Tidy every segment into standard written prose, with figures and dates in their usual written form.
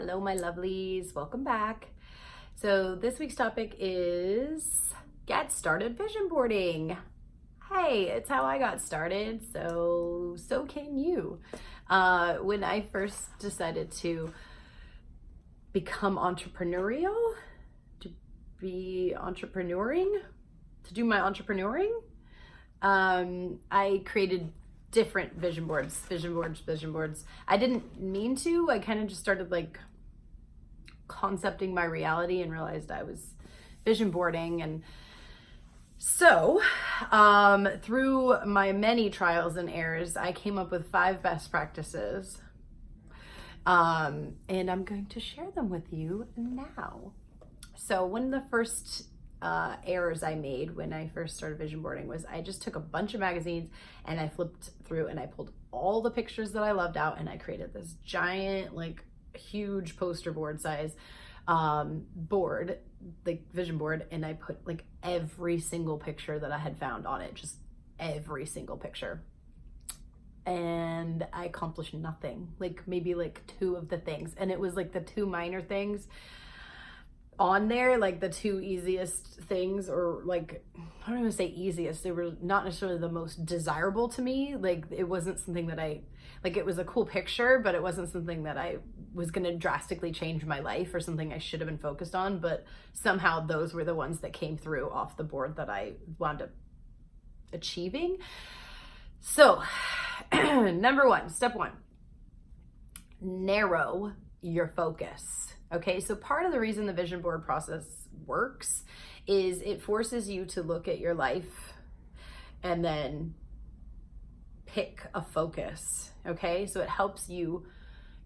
Hello, my lovelies. Welcome back. So this week's topic is get started vision boarding. Hey, it's how I got started, so can you. When I first decided to become entrepreneurial, to be entrepreneuring, to do my entrepreneuring, I created different vision boards. I didn't mean to. I kind of just started like concepting my reality and realized I was vision boarding. And so through my many trials and errors, I came up with 5 best practices. And I'm going to share them with you now. So one of the first errors I made when I first started vision boarding was I just took a bunch of magazines and I flipped through and I pulled all the pictures that I loved out, and I created this giant, like huge poster board size board, like vision board, and I put like every single picture that I had found on it, just every single picture. And I accomplished nothing, like maybe like 2 of the things, and it was like the 2 minor things on there, like the 2 easiest things, or like, I don't even say easiest, they were not necessarily the most desirable to me. Like it wasn't something that it was a cool picture, but it wasn't something that I was going to drastically change my life or something I should have been focused on. But somehow those were the ones that came through off the board that I wound up achieving. So step 1, narrow your focus. Okay, so part of the reason the vision board process works is it forces you to look at your life and then pick a focus. Okay, so it helps you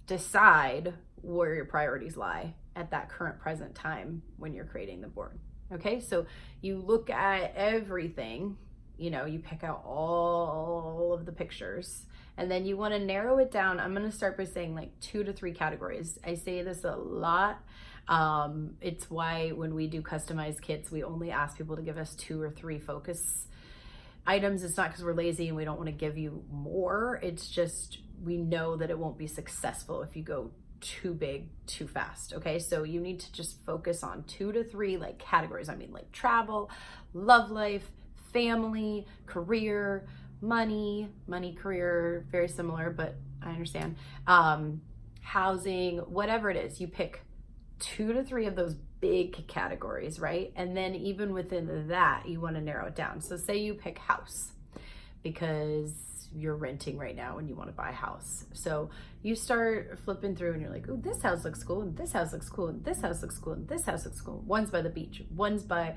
decide where your priorities lie at that current present time when you're creating the board. Okay, so you look at everything, you pick out all of the pictures, and then you want to narrow it down. I'm going to start by saying like 2 to 3 categories. I say this a lot. It's why when we do customized kits, we only ask people to give us 2 or 3 focus items. It's not because we're lazy and we don't want to give you more. It's just we know that it won't be successful if you go too big too fast. Okay, so you need to just focus on 2 to 3 like categories. I mean, like travel, love life, family, career, money, career, very similar, but I understand. Housing, whatever it is, you pick 2 to 3 of those big categories, right? And then even within that, you want to narrow it down. So say you pick house because you're renting right now and you want to buy a house. So you start flipping through and you're like, oh, this house looks cool, and this house looks cool, and this house looks cool, and this house looks cool. One's by the beach, one's by,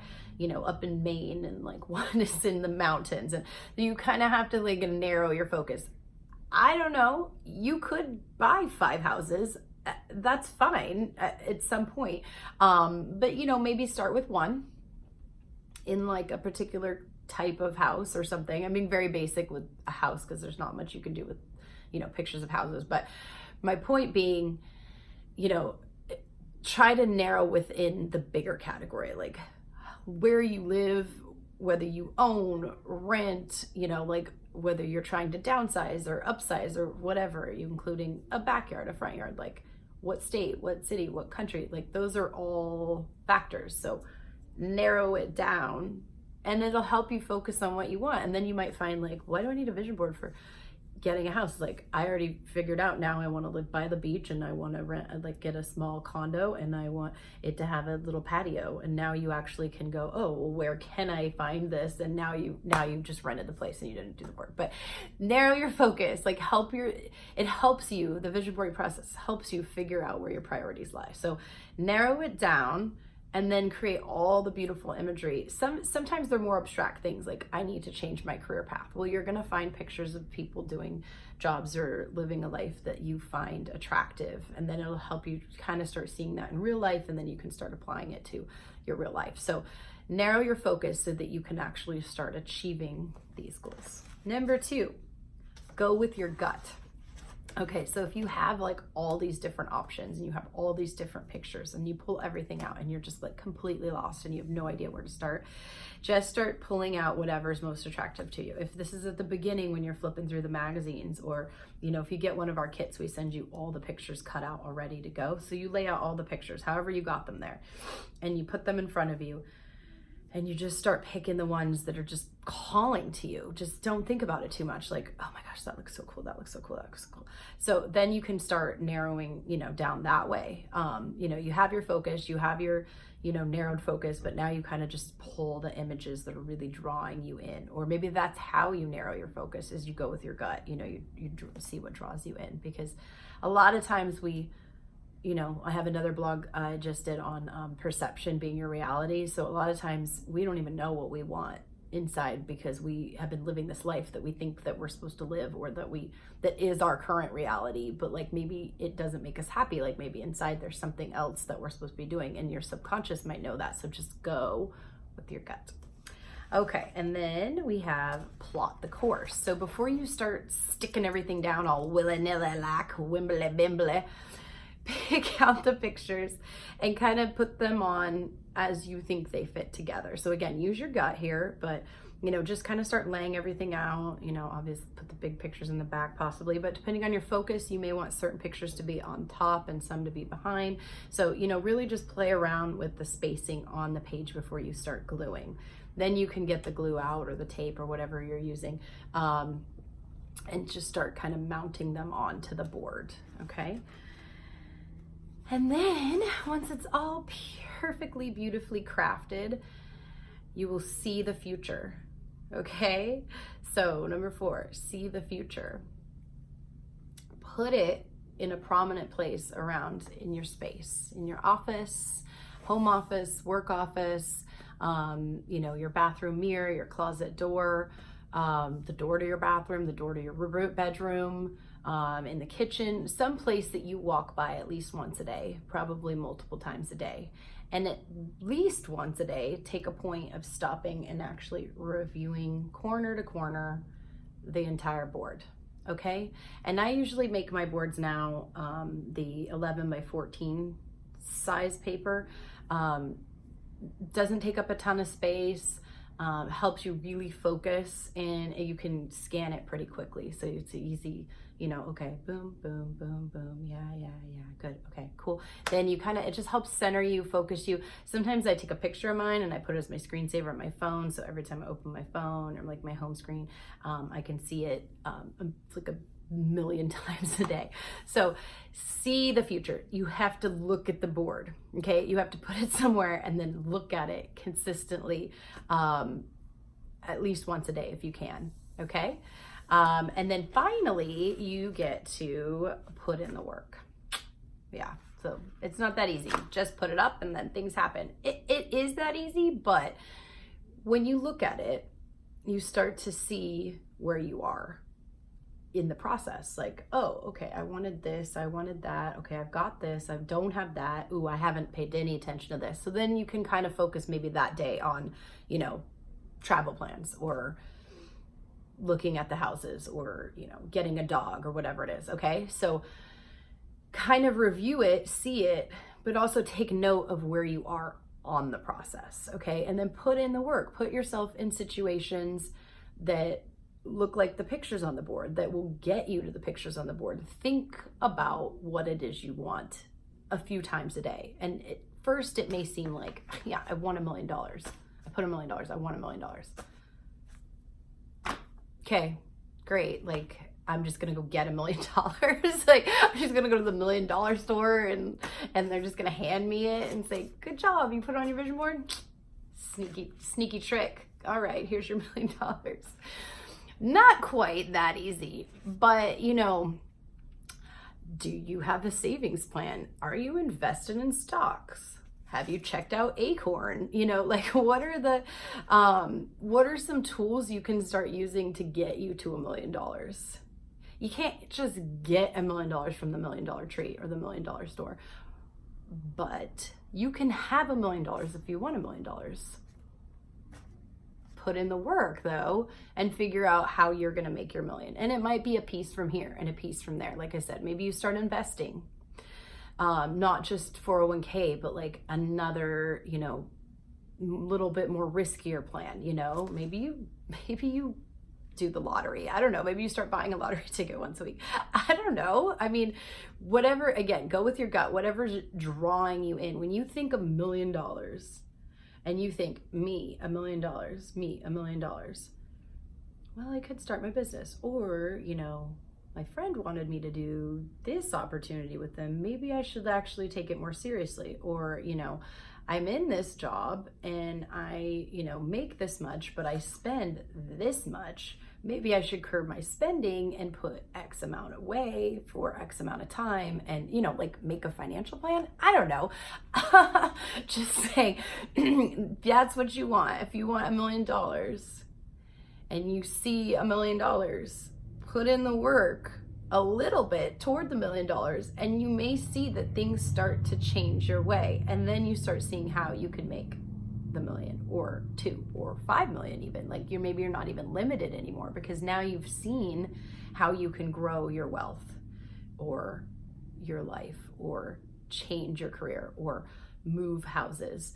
up in Maine, and like one is in the mountains. And you kind of have to like narrow your focus. I don't know, you could buy 5 houses. That's fine at some point. But maybe start with 1 in like a particular type of house or something. I mean, very basic with a house because there's not much you can do with, pictures of houses. But my point being, try to narrow within the bigger category, like where you live, whether you own, rent, like whether you're trying to downsize or upsize or whatever, you including a backyard, a front yard, like what state, what city, what country, like those are all factors. So narrow it down, and it'll help you focus on what you want. And then you might find like, why do I need a vision board for getting a house? Like I already figured out now I want to live by the beach, and I want to rent, like get a small condo, and I want it to have a little patio. And now you actually can go, oh, well, where can I find this? And now you just rented the place and you didn't do the work. But narrow your focus, like it helps you, the vision boarding process helps you figure out where your priorities lie. So narrow it down, and then create all the beautiful imagery. Sometimes they're more abstract things, like I need to change my career path. Well, you're gonna find pictures of people doing jobs or living a life that you find attractive, and then it'll help you kind of start seeing that in real life, and then you can start applying it to your real life. So narrow your focus so that you can actually start achieving these goals. Number 2, go with your gut. Okay, so if you have like all these different options and you have all these different pictures and you pull everything out and you're just like completely lost and you have no idea where to start, just start pulling out whatever's most attractive to you. If this is at the beginning when you're flipping through the magazines, or, you know, if you get one of our kits, we send you all the pictures cut out all ready to go. So you lay out all the pictures, however you got them there, and you put them in front of you. And you just start picking the ones that are just calling to you. Just don't think about it too much. Like, oh my gosh, that looks so cool. That looks so cool. That looks so cool. So then you can start narrowing, you know, down that way. You know, you have your focus, you have your, you know, narrowed focus, but now you kind of just pull the images that are really drawing you in. Or maybe that's how you narrow your focus, is you go with your gut. You know, you see what draws you in, because a lot of times you know, I have another blog I just did on perception being your reality. So a lot of times we don't even know what we want inside, because we have been living this life that we think that we're supposed to live, or that is our current reality, but like maybe it doesn't make us happy. Like maybe inside there's something else that we're supposed to be doing, and your subconscious might know that. So just go with your gut. Okay, and then we have plot the course. So before you start sticking everything down all willy-nilly like wimbly bimbly, pick out the pictures and kind of put them on as you think they fit together. So again, use your gut here, but you know, just kind of start laying everything out. You know, obviously put the big pictures in the back possibly, but depending on your focus, you may want certain pictures to be on top and some to be behind. So, you know, really just play around with the spacing on the page before you start gluing. Then you can get the glue out or the tape or whatever you're using, and just start kind of mounting them onto the board, okay? And then once it's all perfectly, beautifully crafted, you will see the future, okay? So number 4, see the future. Put it in a prominent place around in your space, in your office, home office, work office, you know, your bathroom mirror, your closet door, the door to your bathroom, the door to your bedroom, in the kitchen, some place that you walk by at least once a day, probably multiple times a day. And at least once a day, take a point of stopping and actually reviewing corner to corner the entire board, okay? And I usually make my boards now the 11 by 14 size paper. Doesn't take up a ton of space. Helps you really focus, and you can scan it pretty quickly. So it's easy, you know, okay, boom, boom, boom, boom, yeah, good, okay, cool. Then you kind of, it just helps center you, focus you. Sometimes I take a picture of mine and I put it as my screensaver on my phone. So every time I open my phone or like my home screen, I can see it. It's like a million times a day. So see the future. You have to look at the board, okay? You have to put it somewhere and then look at it consistently, at least once a day if you can, okay? And then finally you get to put in the work. Yeah, so it's not that easy. Just put it up and then things happen. It is that easy, but when you look at it, you start to see where you are in the process. Like, oh, okay, I wanted this, I wanted that, okay, I've got this, I don't have that, ooh, I haven't paid any attention to this. So then you can kind of focus maybe that day on, you know, travel plans, or looking at the houses, or, you know, getting a dog, or whatever it is, okay? So kind of review it, see it, but also take note of where you are on the process, okay? And then put in the work. Put yourself in situations that look like the pictures on the board, that will get you to the pictures on the board. Think about what it is you want a few times a day. And at first it may seem like, yeah, I want $1 million. I put $1 million, I want $1 million. Okay, great. Like, I'm just gonna go get $1 million. Like, I'm just gonna go to the $1 million store and they're just gonna hand me it and say, good job, you put it on your vision board? Sneaky trick. All right, here's your $1 million. Not quite that easy, but you know, do you have a savings plan? Are you invested in stocks? Have you checked out Acorn? You know, like what are some tools you can start using to get you to $1 million? You can't just get $1 million from the $1 million tree or the $1 million store, but you can have $1 million if you want $1 million. put in the work though and figure out how you're going to make your million. And it might be a piece from here and a piece from there. Like I said, maybe you start investing, not just 401k, but like another, you know, little bit more riskier plan. You know, maybe you do the lottery. I don't know. Maybe you start buying a lottery ticket once a week. I don't know. I mean, whatever, again, go with your gut, whatever's drawing you in. When you think $1 million and you think me, $1 million, me, $1 million, well, I could start my business. Or, you know, my friend wanted me to do this opportunity with them. Maybe I should actually take it more seriously. Or, you know, I'm in this job and I, you know, make this much, but I spend this much. Maybe I should curb my spending and put X amount away for X amount of time and, you know, like make a financial plan. I don't know. Just saying, that's what you want. If you want $1 million and you see $1 million, put in the work a little bit toward the $1 million, and you may see that things start to change your way. And then you start seeing how you can make the $1 million or $2 million or $5 million even. Like maybe you're not even limited anymore because now you've seen how you can grow your wealth or your life or change your career or move houses.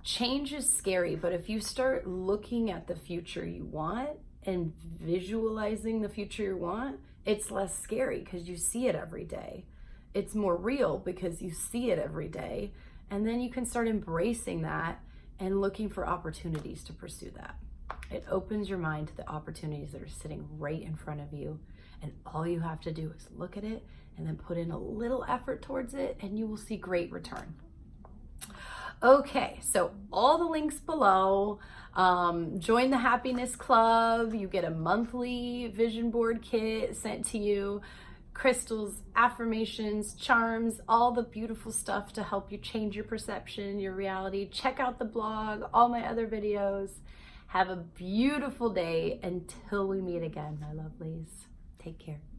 Change is scary, but if you start looking at the future you want and visualizing the future you want, it's less scary because you see it every day. It's more real because you see it every day. And then you can start embracing that and looking for opportunities to pursue that. It opens your mind to the opportunities that are sitting right in front of you. And all you have to do is look at it and then put in a little effort towards it, and you will see great return. Okay, so all the links below. Join the Happiness Club. You get a monthly vision board kit sent to you, crystals, affirmations, charms, all the beautiful stuff to help you change your perception, your reality. Check out the blog, all my other videos. Have a beautiful day until we meet again, my lovelies. Take care.